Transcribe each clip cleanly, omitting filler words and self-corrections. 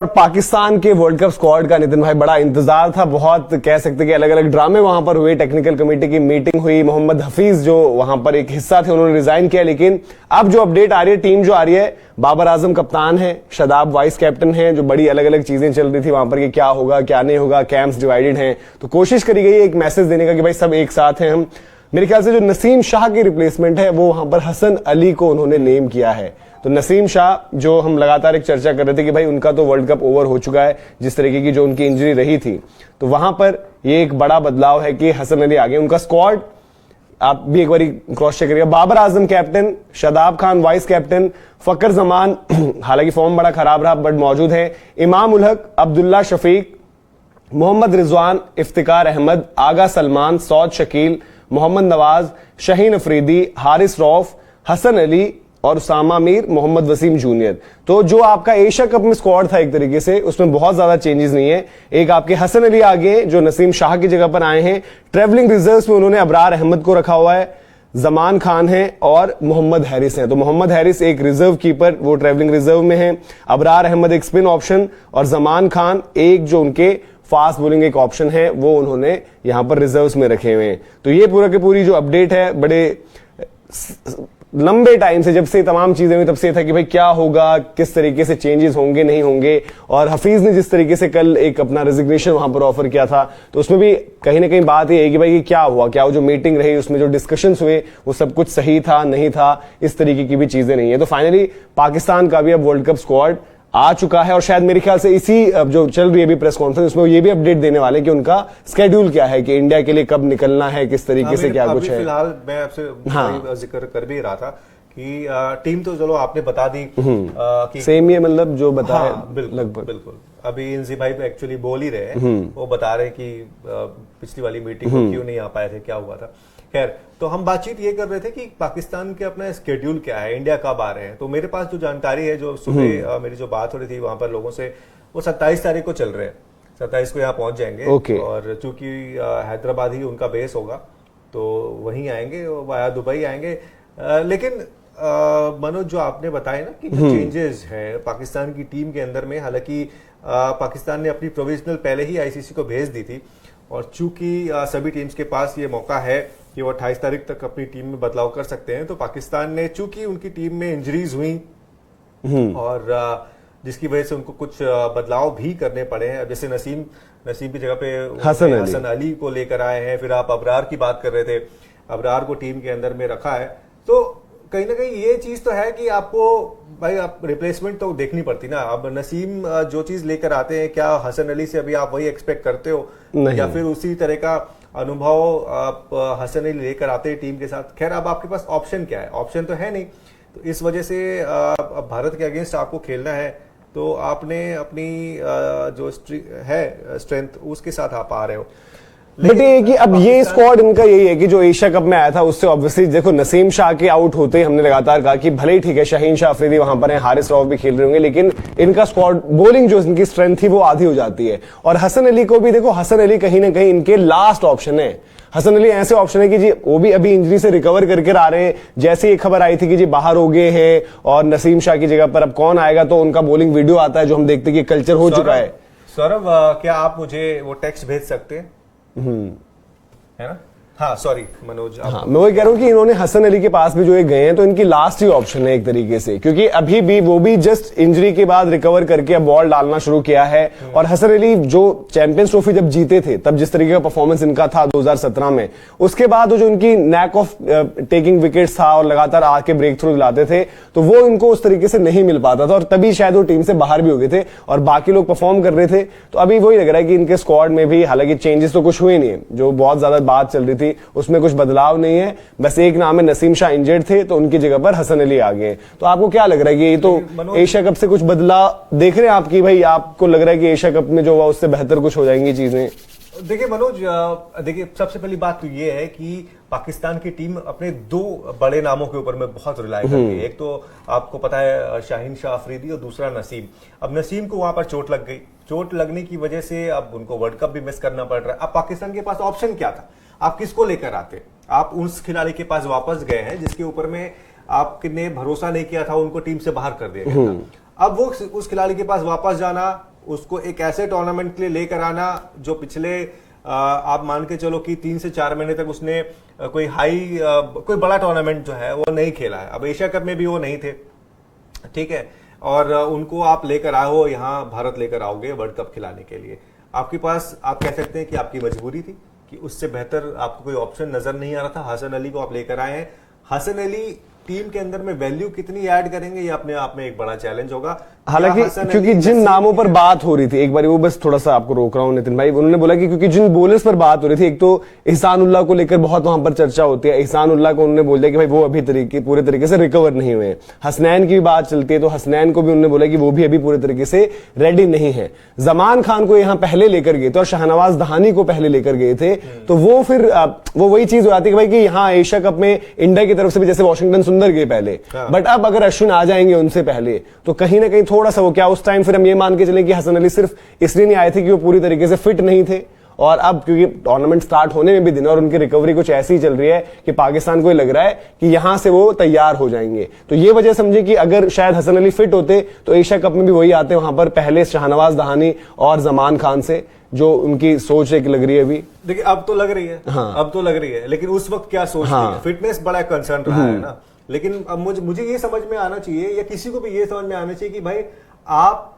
पाकिस्तान के world cup squad का नितिन भाई बड़ा इंतजार था। बहुत कह सकते कि अलग अलग ड्रामे वहां पर हुए, टेक्निकल कमेटी की मीटिंग हुई, मोहम्मद हफीज जो वहां पर एक हिस्सा थे उन्होंने रिजाइन किया। लेकिन अब जो अपडेट आ रही है, टीम जो आ रही है, बाबर आजम कप्तान है, शादाब वाइस कैप्टन है। जो बड़ी अलग अलग चीजें चल रही थी वहां पर कि क्या होगा क्या नहीं होगा, कैंप्स डिवाइडेड हैं, तो कोशिश करी गई एक मैसेज देने का कि भाई सब एक साथ हैं हम। मेरे ख्याल से जो नसीम शाह की रिप्लेसमेंट है वो वहां पर हसन अली को उन्होंने नेम किया है। तो नसीम शाह जो हम लगातार एक चर्चा कर रहे थे कि भाई उनका तो वर्ल्ड कप ओवर हो चुका है, जिस तरीके की जो उनकी इंजरी रही थी, तो वहां पर ये एक बड़ा बदलाव है कि हसन अली आ गए। उनका स्क्वाड आप भी एक बार क्रॉस चेक करिएगा। Babar Azam captain, Shadab Khan vice captain, Fakhar Zaman हालांकि फॉर्म बड़ा खराब रहा बट मौजूद है, इमाम उल हक, अब्दुल्ला शफीक, मोहम्मद रिजवान, इफ्तिकार अहमद, आगा सलमान, सौद शकील, मोहम्मद नवाज, शहीन अफरीदी, हारिस रौफ, हसन अली और उसामा मीर, मोहम्मद वसीम जूनियर। तो जो आपका एशिया कप में स्क्वाड था एक तरीके से, उसमें बहुत ज्यादा चेंजेस नहीं है। एक आपके हसन अली आगे जो नसीम शाह की जगह पर आए हैं। ट्रेवलिंग रिजर्व्स में उन्होंने अबरार अहमद को रखा हुआ है, जमान खान है और मोहम्मद हैरिस है। तो मोहम्मद हैरिस एक रिजर्व कीपर, वो ट्रेवलिंग रिजर्व में है। अबरार अहमद एक स्पिन ऑप्शन और जमान खान एक जो उनके फास्ट बॉलिंग एक ऑप्शन है, वो उन्होंने यहां पर रिजर्व्स में रखे हुए हैं। तो ये पूरा की पूरी जो अपडेट है, बड़े लंबे टाइम से जब से तमाम चीजें हुई तब से था कि भाई क्या होगा, किस तरीके से चेंजेस होंगे नहीं होंगे। और हफीज ने जिस तरीके से कल एक अपना रेजिग्नेशन वहां पर ऑफर किया था, तो उसमें भी कहीं ना कहीं बात ये है कि भाई ये क्या हुआ, क्या वो जो मीटिंग रही उसमें जो डिस्कशंस हुए वो सब कुछ सही था नहीं था, इस तरीके की भी चीजें नहीं है। तो फाइनली पाकिस्तान का भी अब वर्ल्ड कप स्क्वाड आ चुका है और शायद मेरे ख्याल से इसी जो चल रही है प्रेस कॉन्फ्रेंस उसमें ये भी अपडेट देने वाले कि उनका स्केड्यूल क्या है, कि इंडिया के लिए कब निकलना है, किस तरीके से क्या कुछ है। फिलहाल मैं आपसे जिक्र कर भी रहा था कि टीम तो चलो आपने बता दी कि सेम ही है, मतलब जो बताया। हाँ, बिल्कुल। अभी इंजी भाई एक्चुअली बोल ही रहे हैं, वो बता रहे हैं कि पिछली वाली मीटिंग में क्यों नहीं आ पाए थे, क्या हुआ था। खैर, तो हम बातचीत ये कर रहे थे कि पाकिस्तान के अपना स्केड्यूल क्या है, इंडिया कब आ रहे हैं। तो मेरे पास जो जानकारी है, जो सुबह मेरी जो बात हो रही थी वहां पर लोगों से, वो 27 तारीख को चल रहे हैं, 27 को यहाँ पहुंच जाएंगे। और चूंकि हैदराबाद ही उनका बेस होगा तो वहीं आएंगे, वाया दुबई आएंगे। लेकिन मनोज, जो आपने बताया ना कि चेंजेस है पाकिस्तान की टीम के अंदर में, हालांकि पाकिस्तान ने अपनी प्रोविजनल पहले ही आईसीसी को भेज दी थी और चूंकि सभी टीम्स के पास ये मौका है कि वो 28 तारीख तक अपनी टीम में बदलाव कर सकते हैं, तो पाकिस्तान ने चूंकि उनकी टीम में इंजरीज हुई और जिसकी वजह से उनको कुछ बदलाव भी करने पड़े हैं। जैसे नसीम की जगह पे हसन अली को लेकर आए हैं, फिर आप अबरार की बात कर रहे थे, अबरार को टीम के अंदर में रखा है। तो कहीं ना कहीं ये चीज तो है कि आपको भाई आप रिप्लेसमेंट तो देखनी पड़ती ना। अब नसीम जो चीज लेकर आते हैं, क्या हसन अली से अभी आप वही एक्सपेक्ट करते हो या फिर उसी तरह का अनुभव आप हसन अली लेकर आते हैं टीम के साथ। खैर, अब आपके पास ऑप्शन क्या है, ऑप्शन तो है नहीं, तो इस वजह से अब भारत के अगेंस्ट आपको खेलना है, तो आपने अपनी जो है स्ट्रेंथ उसके साथ आप आ रहे हो। बट ये कि अब ये स्क्वाड इनका यही है कि जो एशिया कप में आया था उससे ऑब्वियसली देखो, नसीम शाह के आउट होते ही हमने लगातार कहा कि भले ही ठीक है शाहीन शाह अफरीदी वहां पर है, हारिस रऊफ भी खेल रहे होंगे, लेकिन इनका स्क्वाड बॉलिंग जो इनकी स्ट्रेंथ थी वो आधी हो जाती है। और हसन अली को भी देखो, हसन अली कहीं ना कहीं इनके लास्ट ऑप्शन है। हसन अली ऐसे ऑप्शन है कि जी वो भी अभी इंजरी से रिकवर करके आ रहे हैं। जैसे ही खबर आई थी कि जी बाहर हो गए हैं और नसीम शाह की जगह पर अब कौन आएगा, तो उनका बॉलिंग वीडियो आता है जो हम देखते हैं कि कल्चर हो चुका है। सौरभ, क्या आप मुझे वो टेक्स्ट भेज सकते हैं? है ना? हाँ, सॉरी मनोज। हाँ, मैं वही कह रहा हूँ कि इन्होंने हसन अली के पास भी जो ये गए हैं तो इनकी लास्ट ही ऑप्शन है एक तरीके से, क्योंकि अभी भी वो भी जस्ट इंजरी के बाद रिकवर करके अब बॉल डालना शुरू किया है। और हसन अली जो चैंपियंस ट्रॉफी जब जीते थे तब जिस तरीके का परफॉर्मेंस इनका था 2017 में, उसके बाद जो इनकी नैक ऑफ टेकिंग विकेट्स था और लगातार आके ब्रेक थ्रू दिलाते थे, तो वो इनको उस तरीके से नहीं मिल पाता था और तभी शायद वो टीम से बाहर भी हो गए थे और बाकी लोग परफॉर्म कर रहे थे। तो अभी वही लग रहा है कि इनके स्क्वाड में भी हालांकि चेंजेस तो कुछ हुए नहीं है, जो बहुत ज्यादा बात चल रही थी उसमें कुछ बदलाव नहीं है। बस एक नाम है, नसीम शाह इंजर्ड थे तो उनकी जगह पर हसन अली आ गए। तो आपको क्या लग रहा है कि ये तो एशिया कप से कुछ बदलाव देख रहे हैं आपकी, भाई आपको लग रहा है कि एशिया कप में जो हुआ उससे बेहतर कुछ हो जाएंगी चीजें? देखिए मनोज, देखिए सबसे पहली बात तो ये है कि पाकिस्तान की टीम अपने दो बड़े नामों के ऊपर में बहुत रिलाय करती है। एक तो आपको पता है शाहीन शाह अफरीदी और दूसरा नसीम। अब नसीम को वहां पर चोट लग गई, चोट लगने की वजह से अब उनको वर्ल्ड कप भी मिस करना पड़ रहा है। अब पाकिस्तान के पास ऑप्शन क्या था? आप किसको लेकर आते? आप उस खिलाड़ी के पास वापस गए हैं जिसके ऊपर में आपने भरोसा नहीं किया था, उनको टीम से बाहर कर दिया गया था। अब वो उस खिलाड़ी के पास वापस जाना उसको एक ऐसे टूर्नामेंट के लिए लेकर आना जो पिछले आप मान के चलो कि 3 से 4 महीने तक उसने कोई कोई बड़ा टूर्नामेंट जो है वो नहीं खेला है। अब एशिया कप में भी वो नहीं थे, ठीक है, और उनको आप लेकर आए हो यहाँ, भारत लेकर आओगे वर्ल्ड कप खिलाने के लिए, आपके पास आप कह सकते हैं कि आपकी मजबूरी थी कि उससे बेहतर आपको कोई ऑप्शन नजर नहीं आ रहा था। हसन अली को आप लेकर आए हैं। हसन अली टीम के अंदर में वैल्यू कितनी ऐड करेंगे, ये अपने आप में एक बड़ा चैलेंज होगा। हालांकि क्योंकि जिन नामों पर बात हो रही थी, एक बार वो बस थोड़ा सा आपको रोक रहा हूं नितिन भाई, उन्होंने बोला कि क्योंकि जिन बोलर्स पर बात हो रही थी, एक तो इहसानुल्लाह को लेकर बहुत वहां पर चर्चा होती है। इहसानुल्लाह को उन्होंने बोल दिया कि भाई वो अभी पूरे तरीके से रिकवर नहीं हुए हैं। हसनैन की भी बात चलती है तो हसनैन को भी उन्होंने बोला कि वो भी अभी पूरे तरीके से रेडी नहीं है। जमान खान को यहां पहले लेकर गए थे और शाहनवाज दहानी को पहले लेकर गए थे, तो वो फिर वो वही चीज हो जाती है कि भाई कि यहाँ एशिया कप में इंडिया की तरफ से भी जैसे वॉशिंगटन सुंदर गए पहले, बट अब अगर अश्विन आ जाएंगे उनसे पहले तो कहीं ना कहीं थोड़ा सा वो क्या उस टाइम फिर हम ये मान के चले कि हसन अली सिर्फ इसलिए नहीं आए थे कि वो पूरी तरीके से फिट नहीं थे, और अब क्योंकि टूर्नामेंट स्टार्ट होने में भी दिन और उनकी रिकवरी कुछ ऐसी ही चल रही है कि पाकिस्तान को ही लग रहा है कि यहां से वो तैयार हो जाएंगे। तो ये वजह समझे कि अगर शायद हसन अली फिट होते तो एशिया कप में भी वही आते वहां पर पहले शाहनवाज दहानी और जमान खान से, जो उनकी सोच एक लग रही है अभी। देखिए अब तो लग रही है, हाँ। अब तो लग रही है, लेकिन उस वक्त क्या सोच रही है? फिटनेस बड़ा कंसर्न रहा है ना। लेकिन अब मुझे ये समझ में आना चाहिए, या किसी को भी ये समझ में आना चाहिए कि भाई आप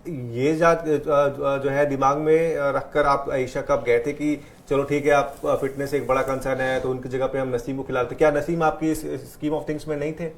ये जो है दिमाग में रखकर आप एशिया कप गए थे कि चलो ठीक है, आप फिटनेस एक बड़ा कंसर्न है तो उनकी जगह पे हम नसीम को खिलाते। क्या नसीम आपकी स्कीम ऑफ थिंग्स में नहीं थे?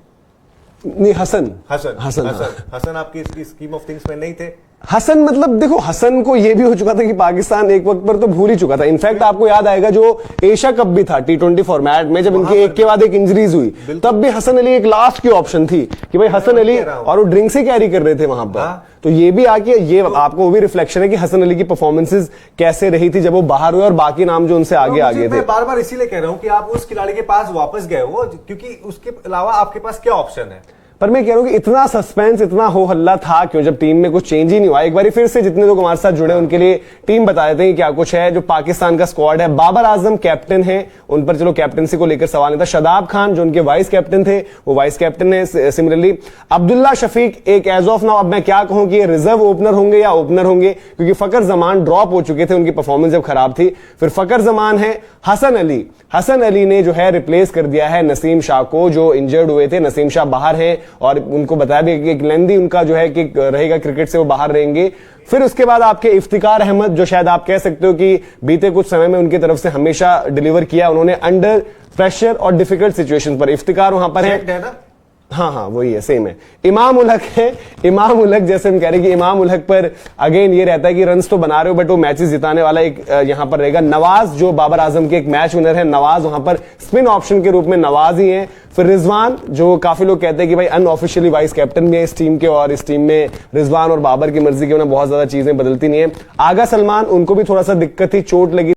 नहीं, हसन आपकी स्कीम ऑफ थिंग्स में नहीं थे। हसन मतलब देखो, हसन को यह भी हो चुका था कि पाकिस्तान एक वक्त पर तो भूल ही चुका था। इनफैक्ट आपको याद आएगा जो एशिया कप भी था T20 फॉर्मेट में, जब इनकी एक के बाद एक इंजरीज हुई, तब भी हसन अली एक लास्ट की ऑप्शन थी कि भाई हसन अली, और वो ड्रिंक से कैरी कर रहे थे वहां पर। तो ये भी आके ये आपको वो भी रिफ्लेक्शन है कि हसन अली की परफॉर्मेंसेस कैसे रही थी जब वो बाहर हुए और बाकी नाम जो उनसे आगे थे। मैं बार बार इसीलिए कह रहा हूं कि आप उस खिलाड़ी के पास वापस गए हो क्योंकि उसके अलावा आपके पास क्या ऑप्शन है। पर मैं कह रहा हूं कि इतना सस्पेंस, इतना हो हल्ला था क्यों जब टीम में कुछ चेंज ही नहीं हुआ। एक बार फिर से जितने लोग हमारे साथ जुड़े उनके लिए टीम बता देते हैं क्या कुछ है। जो पाकिस्तान का स्क्वाड है, बाबर आजम कैप्टन है, उन पर चलो कैप्टनसी को लेकर सवाल नहीं था। शादाब खान जो उनके वाइस कैप्टन थे वो वाइस कैप्टन है। सिमिलरली अब्दुल्ला शफीक एक एज ऑफ नाउ, अब मैं क्या कहूं कि ये रिजर्व ओपनर होंगे या ओपनर होंगे, क्योंकि फकर जमान ड्रॉप हो चुके थे, उनकी परफॉर्मेंस जब खराब थी। फिर फकर जमान है। हसन अली ने जो है रिप्लेस कर दिया है नसीम शाह को, जो इंजर्ड हुए थे। नसीम शाह बाहर हैं और उनको बताया भी कि एक लेंदी उनका जो है कि रहेगा क्रिकेट से, वो बाहर रहेंगे। फिर उसके बाद आपके इफ्तिकार अहमद, जो शायद आप कह सकते हो कि बीते कुछ समय में उनकी तरफ से हमेशा डिलीवर किया उन्होंने अंडर प्रेशर और डिफिकल्ट सिचुएशन पर। इफ्तिकार वहां पर है ना, हाँ वही है, सेम है। इमाम उल हक है। इमाम उल हक जैसे हम कह रहे हैं कि इमाम उल हक पर अगेन ये रहता है कि रन्स तो बना रहे हो बट वो मैचेस जिताने वाला एक यहां पर रहेगा। नवाज जो बाबर आजम के एक मैच विनर है, नवाज वहां पर स्पिन ऑप्शन के रूप में नवाज ही है। फिर रिजवान, जो काफी लोग कहते हैं कि भाई अनऑफिशियली वाइस कैप्टन भी है इस टीम के, और इस टीम में रिजवान और बाबर की मर्जी के बहुत ज्यादा चीजें बदलती नहीं है। आगा सलमान, उनको भी थोड़ा सा दिक्कत थी, चोट लगी।